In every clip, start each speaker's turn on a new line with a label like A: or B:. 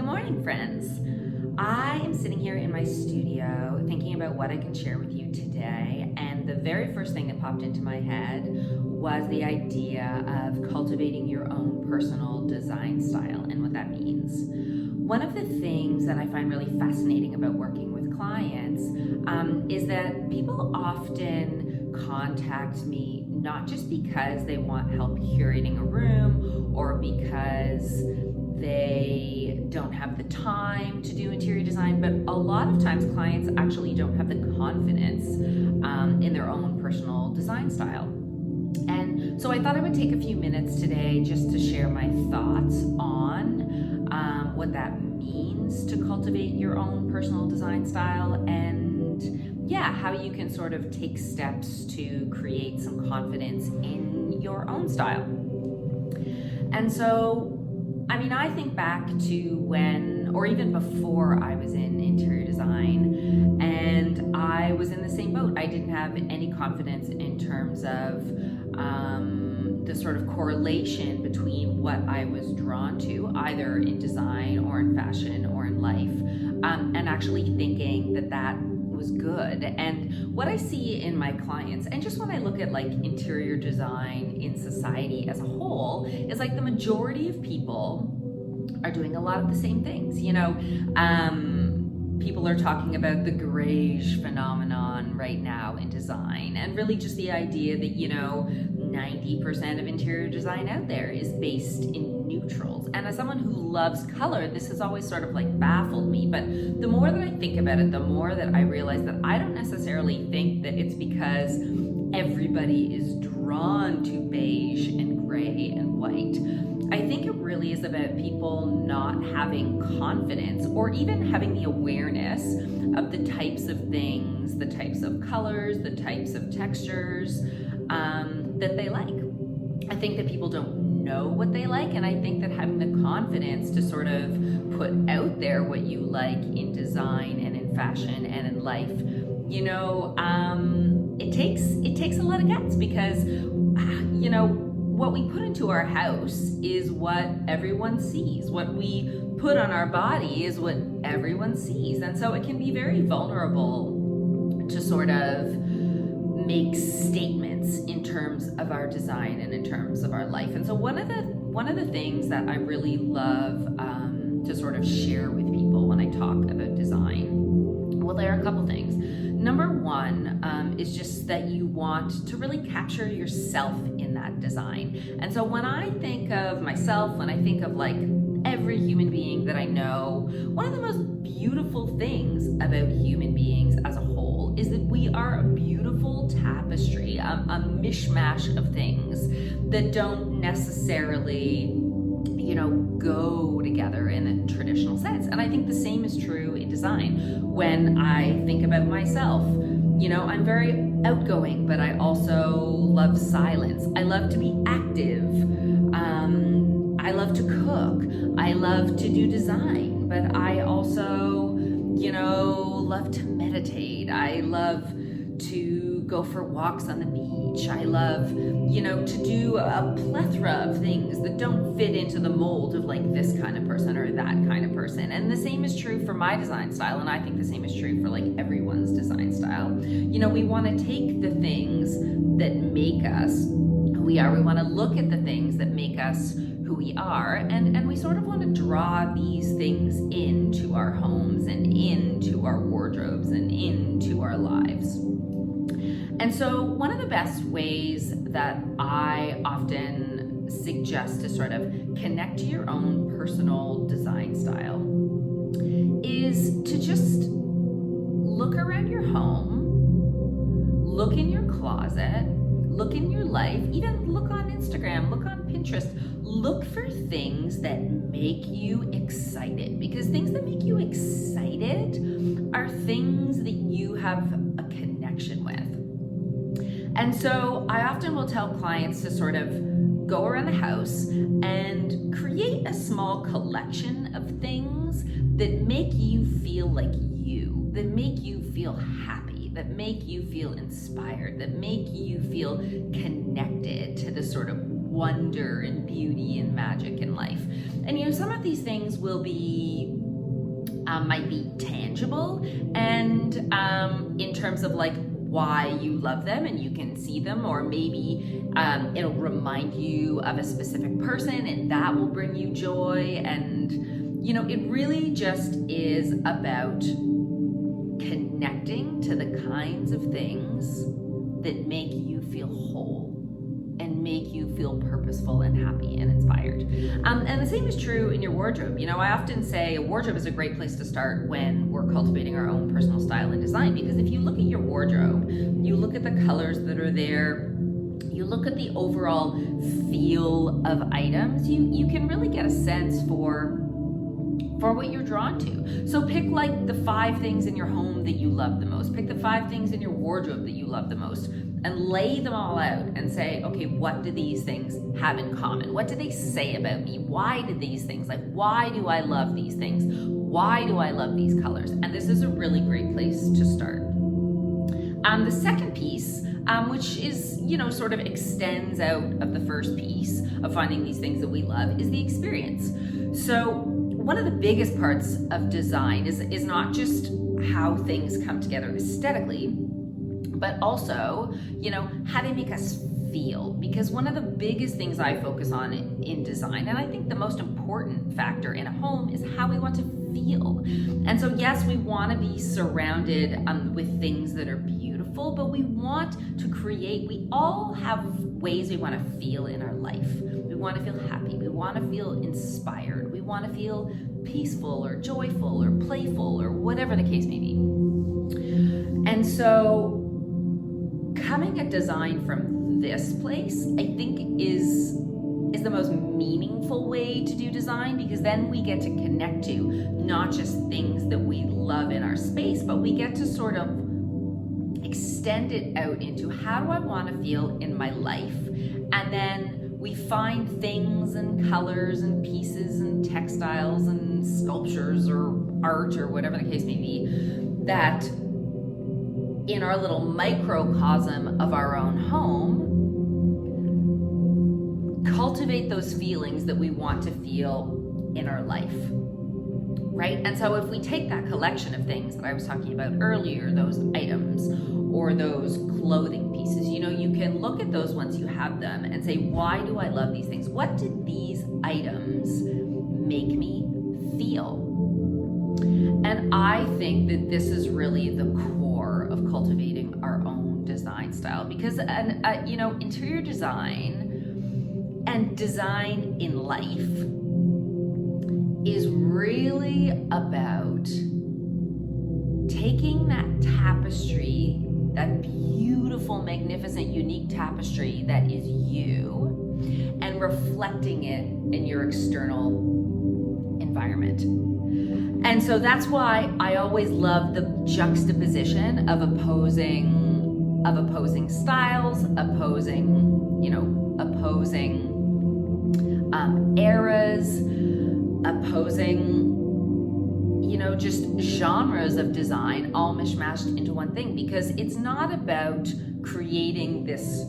A: morning, friends. I am sitting here in my studio thinking about what I can share with you today, and the very first thing that popped into my head was the idea of cultivating your own personal design style and what that means. One of the things that I find really fascinating about working with clients is that people often contact me not just because they want help curating a room or because they don't have the time to do interior design, but a lot of times clients actually don't have the confidence in their own personal design style. And so I thought I would take a few minutes today just to share my thoughts on what that means to cultivate your own personal design style, and how you can sort of take steps to create some confidence in your own style. And so I think back to when, or even before I was in interior design, and I was in the same boat. I didn't have any confidence in terms of the sort of correlation between what I was drawn to, either in design or in fashion or in life, and actually thinking that was good. And what I see in my clients, and just when I look at like interior design in society as a whole, is like the majority of people are doing a lot of the same things. People are talking about the grayish phenomenon right now in design, and really just the idea that 90% of interior design out there is based in neutrals. And as someone who loves color, this has always sort of like baffled me, but the more that I think about it, the more that I realize that I don't necessarily think that it's because everybody is drawn to beige and gray and white. I think it really is about people not having confidence or even having the awareness of the types of things, the types of colors, the types of textures that they like. I think that people don't know what they like, and I think that having the confidence to sort of put out there what you like in design and in fashion and in life, it takes a lot of guts, because what we put into our house is what everyone sees. What we put on our body is what everyone sees. And so it can be very vulnerable to sort of make statements in terms of our design and in terms of our life. And so one of the things that I really love to sort of share with people when I talk about design, well, there are a couple things. Number one is just that you want to really capture yourself in that design. And so when I think of myself, when I think of like every human being that I know, one of the most beautiful things about human beings as a whole is that we are a beautiful tapestry, a mishmash of things that don't necessarily go together in a traditional sense. And I think the same is true in design. When I think about myself, I'm very outgoing, but I also love silence. I love to be active. I love to cook. I love to do design, but I also, love to meditate. I love to go for walks on the beach. I love, to do a plethora of things that don't fit into the mold of like this kind of person or that kind of person. And the same is true for my design style, and I think the same is true for like everyone's design style. We want to take the things that make us who we are. We want to look at the things that make us who we are, and we sort of want to draw these things into our homes and into our wardrobes and into our lives. And so one of the best ways that I often suggest to sort of connect to your own personal design style is to just look around your home, look in your closet, look in your life, even look on Instagram, look on Pinterest, look for things that make you excited, because things that make you excited are things that you have a connection with. And so I often will tell clients to sort of go around the house and create a small collection of things that make you feel like you, that make you feel happy, that make you feel inspired, that make you feel connected to the sort of wonder and beauty and magic in life. And you know, some of these things will be might be tangible, and in terms of like why you love them and you can see them, or maybe it'll remind you of a specific person and that will bring you joy. And you know, it really just is about connecting to the kinds of things that make you feel whole and make you feel purposeful and happy and inspired. And the same is true in your wardrobe. You know, I often say a wardrobe is a great place to start when we're cultivating our own personal style and design, because if you look at your wardrobe, you look at the colors that are there, you look at the overall feel of items, you can really get a sense for what you're drawn to. So pick like the 5 things in your home that you love the most. Pick the 5 things in your wardrobe that you love the most and lay them all out and say, okay, what do these things have in common? What do they say about me? Why do these things, like why do I love these things? Why do I love these colors? And this is a really great place to start. The second piece, which is, you know, sort of extends out of the first piece of finding these things that we love, is the experience. So one of the biggest parts of design is not just how things come together aesthetically, but also, you know, how they make us feel. Because one of the biggest things I focus on in design, and I think the most important factor in a home, is how we want to feel. And so yes, we want to be surrounded with things that are beautiful, but we want to create, we all have ways we want to feel in our life. We want to feel happy, we want to feel inspired, we want to feel peaceful or joyful or playful or whatever the case may be. And so coming at design from this place, I think is the most meaningful way to do design, because then we get to connect to not just things that we love in our space, but we get to sort of extend it out into how do I want to feel in my life. And then we find things and colors and pieces and textiles and sculptures or art or whatever the case may be, that in our little microcosm of our own home, cultivate those feelings that we want to feel in our life, right? And so if we take that collection of things that I was talking about earlier, those items or those clothing pieces, you know, you can look at those once you have them and say, why do I love these things? What did these items make me feel? And I think that this is really the core of cultivating our own design style, because you know, interior design and design in life is really about taking that tapestry, that beautiful, magnificent, unique tapestry that is you, and reflecting it in your external environment. And so that's why I always love the juxtaposition of opposing styles, opposing eras, opposing, you know, just genres of design all mishmashed into one thing, because it's not about creating this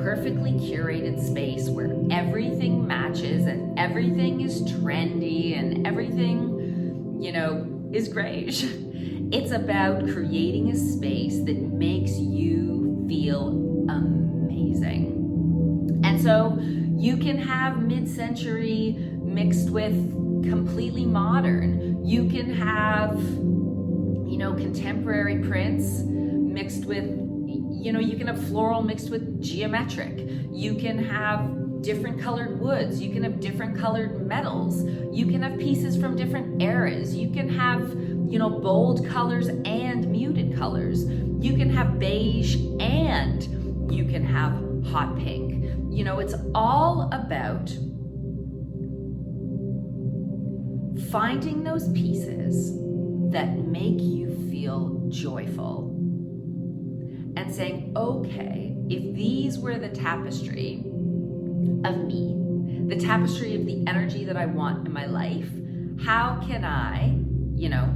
A: perfectly curated space where everything matches and everything is trendy and everything, you know, is great. It's about creating a space that makes you feel amazing. And so you can have mid-century mixed with completely modern. You can have, you know, contemporary prints mixed with, you know, you can have floral mixed with geometric. You can have different colored woods. You can have different colored metals. You can have pieces from different eras. You can have, you know, bold colors and muted colors. You can have beige and you can have hot pink. You know, it's all about finding those pieces that make you feel joyful and saying, okay, if these were the tapestry of me, the tapestry of the energy that I want in my life, how can I, you know,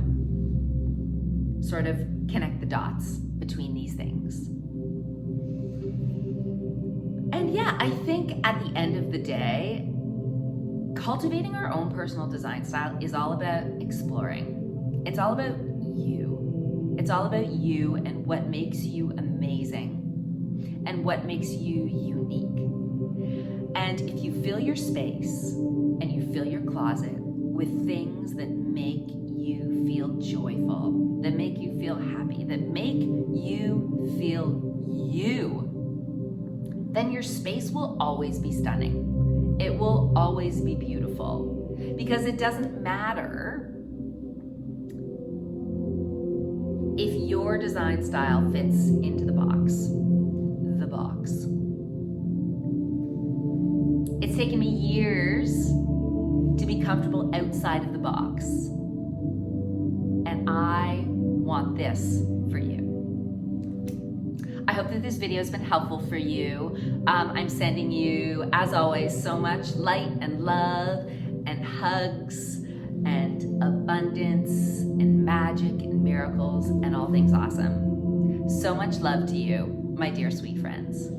A: sort of connect the dots between these things? And yeah, I think at the end of the day, cultivating our own personal design style is all about exploring. It's all about you. It's all about you and what makes you amazing and what makes you unique. And if you fill your space and you fill your closet with things that make you feel joyful, that make you feel happy, that make you feel you, then your space will always be stunning. It will always be beautiful, because it doesn't matter if your design style fits into the box. The box. It's taken me years to be comfortable outside of the box, and I want this for you. I hope that this video has been helpful for you. I'm sending you, as always, so much light and love and hugs and abundance and magic and miracles and all things awesome. So much love to you, my dear sweet friends.